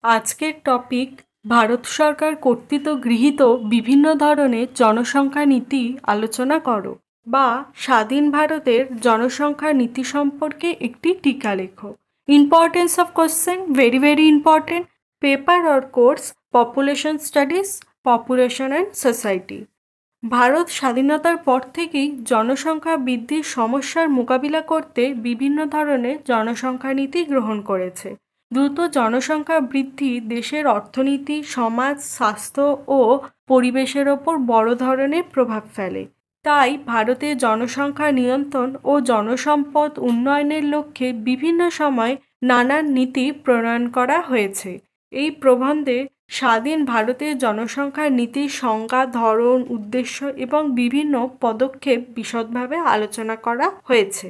আজকের টপিক ভারত সরকার কর্তৃক গৃহীত বিভিন্ন ধরনের জনসংখ্যা নীতি আলোচনা করো বা স্বাধীন ভারতের জনসংখ্যা নীতি সম্পর্কে একটি টিকা লেখো। Importance of question very important. Paper or course population studies, population and society. Bharat স্বাধীনতার পর থেকেই জনসংখ্যা বৃদ্ধির সমস্যার মোকাবিলা করতে বিভিন্ন ধরনের জনসংখ্যা নীতি গ্রহণ করেছে। দ্রুত জনসংখ্যা বৃদ্ধি দেশের অর্থনীতি, সমাজ, স্বাস্থ্য ও পরিবেশের ওপর বড় ধরনের প্রভাব ফেলে। তাই ভারতে জনসংখ্যা নিয়ন্ত্রণ ও জনসম্পদ উন্নয়নের লক্ষ্যে বিভিন্ন সময় নানান নীতি প্রণয়ন করা হয়েছে। এই প্রবন্ধে স্বাধীন ভারতের জনসংখ্যা নীতির সংজ্ঞা, ধরন, উদ্দেশ্য এবং বিভিন্ন পদক্ষেপ বিশদভাবে আলোচনা করা হয়েছে।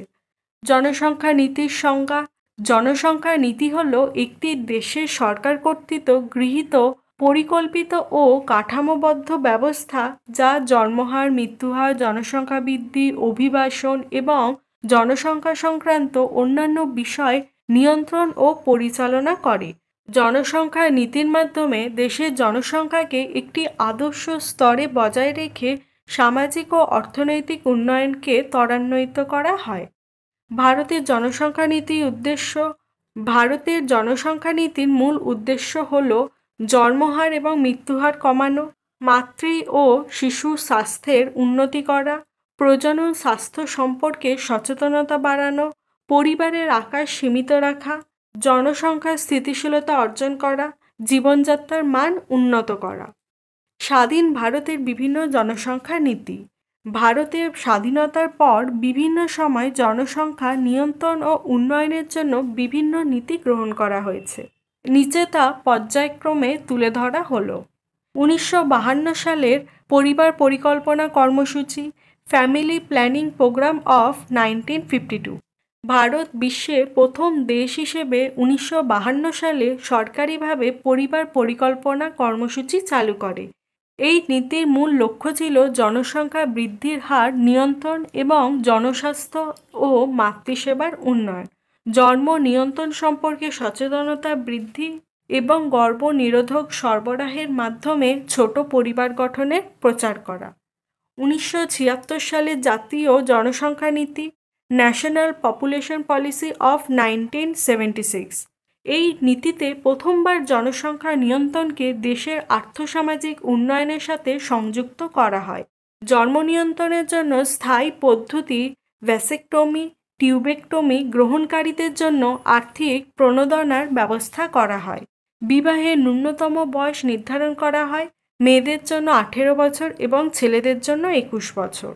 জনসংখ্যা নীতির সংজ্ঞা। জনসংখ্যা নীতি হল একটি দেশের সরকার কর্তৃক গৃহীত পরিকল্পিত ও কাঠামোবদ্ধ ব্যবস্থা যা জন্মহার, মৃত্যুহার, জনসংখ্যা বৃদ্ধি, অভিবাসন এবং জনসংখ্যা সংক্রান্ত অন্যান্য বিষয় নিয়ন্ত্রণ ও পরিচালনা করে। জনসংখ্যা নীতির মাধ্যমে দেশের জনসংখ্যাকে একটি আদর্শ স্তরে বজায় রেখে সামাজিক ও অর্থনৈতিক উন্নয়নকে ত্বরান্বিত করা হয়। ভারতের জনসংখ্যা নীতির উদ্দেশ্য। ভারতের জনসংখ্যা নীতির মূল উদ্দেশ্য হল জন্মহার এবং মৃত্যুহার কমানো, মাতৃ ও শিশু স্বাস্থ্যের উন্নতি করা, প্রজনন স্বাস্থ্য সম্পর্কে সচেতনতা বাড়ানো, পরিবারের আকার সীমিত রাখা, জনসংখ্যার স্থিতিশীলতা অর্জন করা, জীবনযাত্রার মান উন্নত করা। স্বাধীন ভারতের বিভিন্ন জনসংখ্যা নীতি। ভারতের স্বাধীনতার পর বিভিন্ন সময় জনসংখ্যা নিয়ন্ত্রণ ও উন্নয়নের জন্য বিভিন্ন নীতি গ্রহণ করা হয়েছে। নিচে তা পর্যায়ক্রমে তুলে ধরা হলো। 1952 সালের পরিবার পরিকল্পনা কর্মসূচি, ফ্যামিলি প্ল্যানিং প্রোগ্রাম অফ 1952। ভারত বিশ্বের প্রথম দেশ হিসেবে 1952 সালে সরকারিভাবে পরিবার পরিকল্পনা কর্মসূচি চালু করে। এই নীতির মূল লক্ষ্য ছিল জনসংখ্যা বৃদ্ধির হার নিয়ন্ত্রণ এবং জনস্বাস্থ্য ও মাতৃসেবার উন্নয়ন, জন্ম নিয়ন্ত্রণ সম্পর্কে সচেতনতা বৃদ্ধি এবং গর্ভনিরোধক সরবরাহের মাধ্যমে ছোট পরিবার গঠনের প্রচার করা। 1976 সালে জাতীয় জনসংখ্যা নীতি, ন্যাশনাল পপুলেশন পলিসি অফ 1976। এই নীতিতে প্রথমবার জনসংখ্যা নিয়ন্ত্রণকে দেশের আর্থসামাজিক উন্নয়নের সাথে সংযুক্ত করা হয়। জন্ম নিয়ন্ত্রণের জন্য স্থায়ী পদ্ধতি ভ্যাসেকটমি, টিউবেকটমি গ্রহণকারীদের জন্য আর্থিক প্রণোদনার ব্যবস্থা করা হয়। বিবাহের ন্যূনতম বয়স নির্ধারণ করা হয়, মেয়েদের জন্য 18 বছর এবং ছেলেদের জন্য 21 বছর।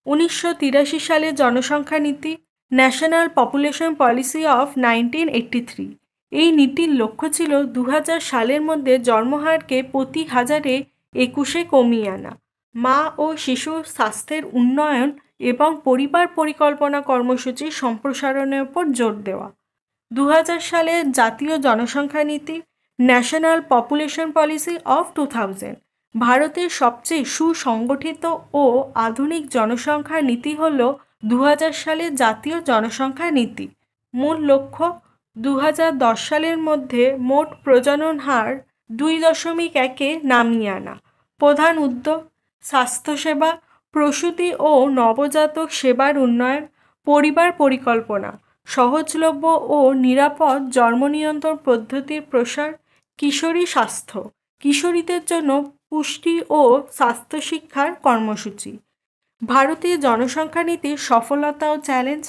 1983 সালে জনসংখ্যা নীতি, ন্যাশনাল পপুলেশন পলিসি অফ 1983। এই নীতির লক্ষ্য ছিল 2000 সালের মধ্যে জন্মহারকে প্রতি হাজারে 21-এ কমিয়ে আনা, মা ও শিশুর স্বাস্থ্যের উন্নয়ন এবং পরিবার পরিকল্পনা কর্মসূচির সম্প্রসারণের উপর জোর দেওয়া। 2000 সালের জাতীয় জনসংখ্যা নীতি, ন্যাশনাল পপুলেশন পলিসি অফ 2000। ভারতের সবচেয়ে সুসংগঠিত ও আধুনিক জনসংখ্যা নীতি হল 2000 সালের জাতীয় জনসংখ্যা নীতি। মূল লক্ষ্য 2010 সালের মধ্যে মোট প্রজনন হার 2.1-এ নামিয়ে আনা। প্রধান উদ্যোগ স্বাস্থ্যসেবা, প্রসূতি ও নবজাতক সেবার উন্নয়ন, পরিবার পরিকল্পনা, সহজলভ্য ও নিরাপদ জন্ম নিয়ন্ত্রণ পদ্ধতির প্রসার, কিশোরী স্বাস্থ্য, কিশোরীদের জন্য পুষ্টি ও স্বাস্থ্য শিক্ষার কর্মসূচি। ভারতীয় জনসংখ্যা নীতির সফলতা ও চ্যালেঞ্জ।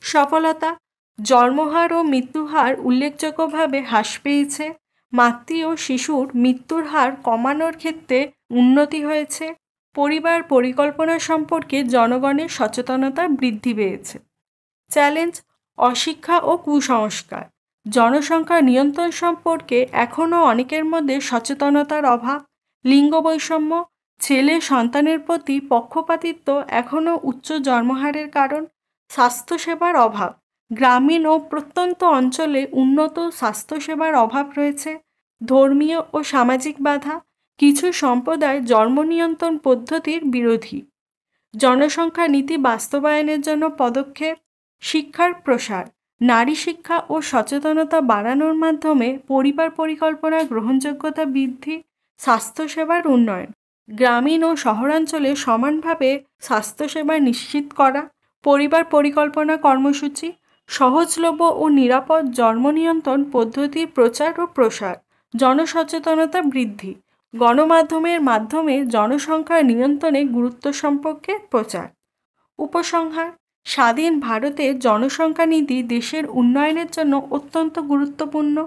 সফলতা: জন্মহার ও মৃত্যুহার উল্লেখযোগ্যভাবে হ্রাস পেয়েছে। মাতৃ ও শিশুর মৃত্যুর হার কমানোর ক্ষেত্রে উন্নতি হয়েছে। পরিবার পরিকল্পনা সম্পর্কে জনগণের সচেতনতা বৃদ্ধি পেয়েছে। চ্যালেঞ্জ: অশিক্ষা ও কুসংস্কার। জনসংখ্যা নিয়ন্ত্রণ সম্পর্কে এখনও অনেকের মধ্যে সচেতনতার অভাব। লিঙ্গ বৈষম্য, ছেলে সন্তানের প্রতি পক্ষপাতিত্ব এখনও উচ্চ জন্মহারের কারণ। স্বাস্থ্যসেবার অভাব, গ্রামীণ ও প্রত্যন্ত অঞ্চলে উন্নত স্বাস্থ্যসেবার অভাব রয়েছে। ধর্মীয় ও সামাজিক বাধা, কিছু সম্প্রদায় জন্ম নিয়ন্ত্রণ পদ্ধতির বিরোধী। জনসংখ্যা নীতি বাস্তবায়নের জন্য পদক্ষেপ। শিক্ষার প্রসার, নারী শিক্ষা ও সচেতনতা বাড়ানোর মাধ্যমে পরিবার পরিকল্পনার গ্রহণযোগ্যতা বৃদ্ধি, স্বাস্থ্যসেবার উন্নয়ন, গ্রামীণ ও শহরাঞ্চলে সমানভাবে স্বাস্থ্যসেবা নিশ্চিত করা, পরিবার পরিকল্পনা কর্মসূচি, সহজলভ্য ও নিরাপদ জন্ম নিয়ন্ত্রণ পদ্ধতির প্রচার ও প্রসার, জনসচেতনতা বৃদ্ধি, গণমাধ্যমের মাধ্যমে জনসংখ্যা নিয়ন্ত্রণে গুরুত্ব সম্পর্কে প্রচার। উপসংহার: স্বাধীন ভারতে জনসংখ্যা নীতি দেশের উন্নয়নের জন্য অত্যন্ত গুরুত্বপূর্ণ।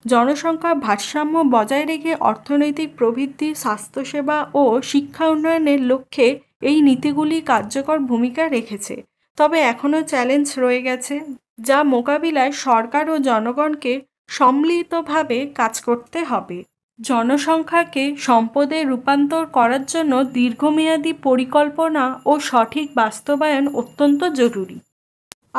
জনসংখ্যার ভারসাম্য বজায় রেখে অর্থনৈতিক প্রবৃদ্ধি, স্বাস্থ্যসেবা ও শিক্ষা উন্নয়নের লক্ষ্যে এই নীতিগুলি কার্যকর ভূমিকা রেখেছে। তবে এখনও চ্যালেঞ্জ রয়ে গেছে, যা মোকাবিলায় সরকার ও জনগণকে সম্মিলিতভাবে কাজ করতে হবে। জনসংখ্যাকে সম্পদে রূপান্তর করার জন্য দীর্ঘমেয়াদী পরিকল্পনা ও সঠিক বাস্তবায়ন অত্যন্ত জরুরি।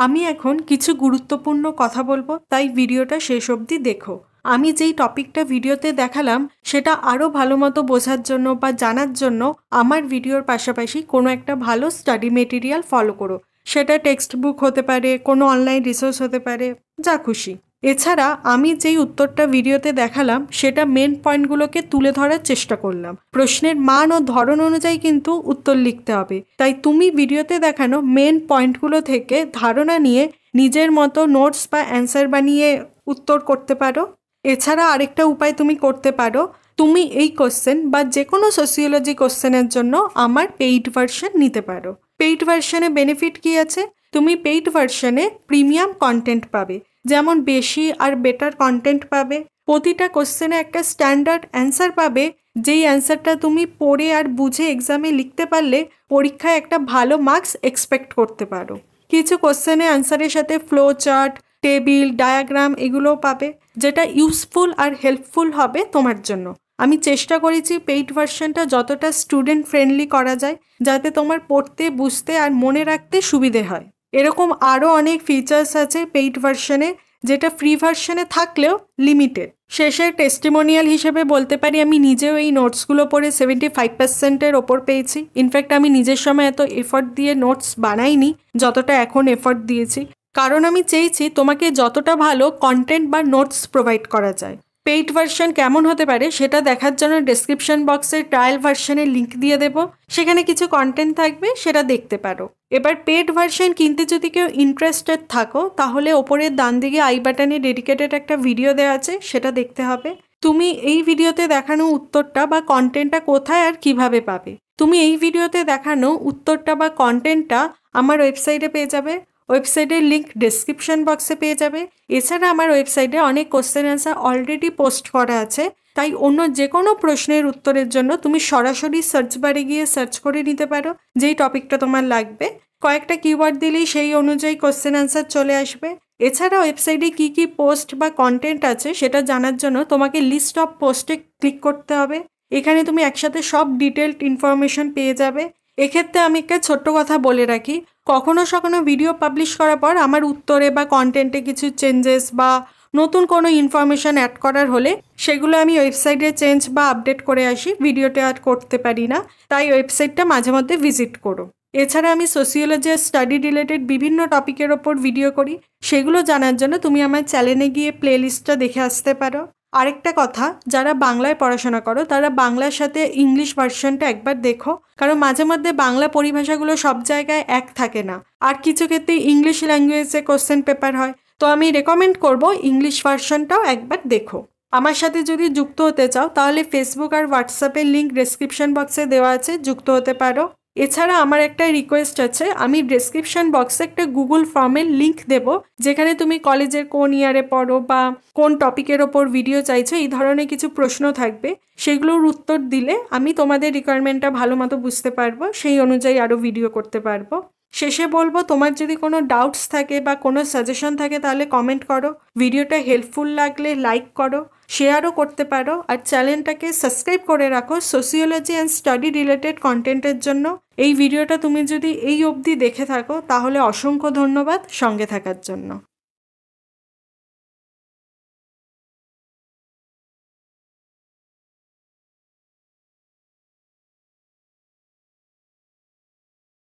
আমি এখন কিছু গুরুত্বপূর্ণ কথা বলবো, তাই ভিডিওটা শেষ অবধি দেখো। আমি যেই টপিকটা ভিডিওতে দেখালাম সেটা আরও ভালো মতো বোঝার জন্য বা জানার জন্য আমার ভিডিওর পাশাপাশি কোনো একটা ভালো স্টাডি মেটেরিয়াল ফলো করো। সেটা টেক্সট বুক হতে পারে, কোনো অনলাইন রিসোর্স হতে পারে, যা খুশি। এছাড়া আমি যেই উত্তরটা ভিডিওতে দেখালাম সেটা মেন পয়েন্টগুলোকে তুলে ধরার চেষ্টা করলাম। প্রশ্নের মান ও ধরন অনুযায়ী কিন্তু উত্তর লিখতে হবে, তাই তুমি ভিডিওতে দেখানো মেন পয়েন্টগুলো থেকে ধারণা নিয়ে নিজের মতো নোটস বা অ্যান্সার বানিয়ে উত্তর করতে পারো। এছাড়া আরেকটা উপায় তুমি করতে পারো, তুমি এই কোশ্চেন বা যে কোনো সোসিওলজি কোশ্চেনের জন্য আমার পেইড ভার্সন নিতে পারো। পেইড ভার্সনে বেনিফিট কী আছে? তুমি পেইড ভার্সনে প্রিমিয়াম কন্টেন্ট পাবে, যেমন বেশি আর বেটার কন্টেন্ট পাবে। প্রতিটা কোশ্চেনে একটা স্ট্যান্ডার্ড অ্যান্সার পাবে, যেই অ্যান্সারটা তুমি পড়ে আর বুঝে এক্সামে লিখতে পারলে পরীক্ষায় একটা ভালো মার্কস এক্সপেক্ট করতে পারো। কিছু কোশ্চেনে অ্যান্সারের সাথে ফ্লো চার্ট, টেবিল, ডায়াগ্রাম এগুলোও পাবে, যেটা ইউজফুল আর হেল্পফুল হবে তোমার জন্য। আমি চেষ্টা করেছি পেইড ভার্সনটা যতটা স্টুডেন্ট ফ্রেন্ডলি করা যায়, যাতে তোমার পড়তে, বুঝতে আর মনে রাখতে সুবিধে হয়। এরকম আরও অনেক ফিচার্স আছে পেইড ভার্সনে, যেটা ফ্রি ভার্সনে থাকলেও লিমিটেড। শেষে টেস্টিমোনিয়াল হিসেবে বলতে পারি, আমি নিজেও এই নোটসগুলো পড়ে 75%-এর ওপর পেয়েছি। ইনফ্যাক্ট আমি নিজের সময় এত এফর্ট দিয়ে নোটস বানাইনি যতটা এখন এফর্ট দিয়েছি, কারণ আমি চেয়েছি তোমাকে যতটা ভালো কন্টেন্ট বা নোটস প্রোভাইড করা যায়। পেইড ভার্সন কেমন হতে পারে সেটা দেখার জন্য ডেসক্রিপশন বক্সে ট্রায়াল ভার্সনের লিঙ্ক দিয়ে দেব, সেখানে কিছু কন্টেন্ট থাকবে, সেটা দেখতে পারো। এবার পেইড ভার্সন কিনতে যদি কেউ ইন্টারেস্টেড থাকো, তাহলে ওপরের ডান দিকে আই বাটনে ডেডিকেটেড একটা ভিডিও দেওয়া আছে, সেটা দেখতে হবে। তুমি এই ভিডিওতে দেখানো উত্তরটা বা কন্টেন্টটা কোথায় আর কিভাবে পাবে? তুমি এই ভিডিওতে দেখানো উত্তরটা বা কন্টেন্টটা আমার ওয়েবসাইটে পেয়ে যাবে। ওয়েবসাইটের লিঙ্ক ডেসক্রিপশন বক্সে পেয়ে যাবে। এছাড়া আমার ওয়েবসাইটে অনেক কোশ্চেন অ্যান্সার অলরেডি পোস্ট করা আছে, তাই অন্য যে কোনো প্রশ্নের উত্তরের জন্য তুমি সরাসরি সার্চ বারে গিয়ে সার্চ করে নিতে পারো যেই টপিকটা তোমার লাগবে। কয়েকটা কিওয়ার্ড দিলেই সেই অনুযায়ী কোশ্চেন অ্যান্সার চলে আসবে। এছাড়া ওয়েবসাইটে কী কী পোস্ট বা কন্টেন্ট আছে সেটা জানার জন্য তোমাকে লিস্ট অফ পোস্টে ক্লিক করতে হবে। এখানে তুমি একসাথে সব ডিটেলড ইনফরমেশন পেয়ে যাবে। এক্ষেত্রে আমি একটা ছোট্ট কথা বলে রাখি, কখনো ভিডিও পাবলিশ করার পর আমার উত্তরে বা কন্টেন্টে কিছু চেঞ্জেস বা নতুন কোনো ইনফরমেশান অ্যাড করার হলে সেগুলো আমি ওয়েবসাইটে চেঞ্জ বা আপডেট করে আসি, ভিডিওতে আর করতে পারি না, তাই ওয়েবসাইটটা মাঝে মধ্যে ভিজিট করো। এছাড়া আমি সোসিওলজি আর স্টাডি রিলেটেড বিভিন্ন টপিকের ওপর ভিডিও করি, সেগুলো জানার জন্য তুমি আমার চ্যানেলে গিয়ে প্লেলিস্টটা দেখে আসতে পারো। আরেকটা কথা, যারা বাংলায় পড়াশোনা করো তারা বাংলার সাথে ইংলিশ ভার্সনটা একবার দেখো, কারণ মাঝে মধ্যে বাংলা পরিভাষাগুলো সব জায়গায় এক থাকে না, আর কিছু ক্ষেত্রে ইংলিশ ল্যাঙ্গুয়েজে কোশ্চেন পেপার হয়। তো আমি রেকমেন্ড করব ইংলিশ ভার্সনটাও একবার দেখো। আমার সাথে যদি যুক্ত হতে চাও তাহলে ফেসবুক আর হোয়াটসঅ্যাপের লিঙ্ক ডেসক্রিপশন বক্সে দেওয়া আছে, যুক্ত হতে পারো। এছাড়া আমার একটা রিকোয়েস্ট আছে, আমি ডেসক্রিপশন বক্সে একটা গুগল ফর্মের লিঙ্ক দেব, যেখানে তুমি কলেজের কোন ইয়ারে পড়ো বা কোন টপিকের ওপর ভিডিও চাইছো এই ধরনের কিছু প্রশ্ন থাকবে, সেগুলোর উত্তর দিলে আমি তোমাদের রিকোয়ারমেন্টটা ভালো মতো বুঝতে পারবো, সেই অনুযায়ী আরও ভিডিও করতে পারবো। শেষে বলবো, তোমার যদি কোনো ডাউটস থাকে বা কোনো সাজেশন থাকে তাহলে কমেন্ট করো। ভিডিওটা হেল্পফুল লাগলে লাইক করো, শেয়ারও করতে পারো, আর চ্যানেলটাকে সাবস্ক্রাইব করে রাখো সোসিওলজি অ্যান্ড স্টাডি রিলেটেড কন্টেন্টের জন্য। এই ভিডিওটা তুমি যদি এই অবধি দেখে থাকো তাহলে অসংখ্য ধন্যবাদ সঙ্গে থাকার জন্য।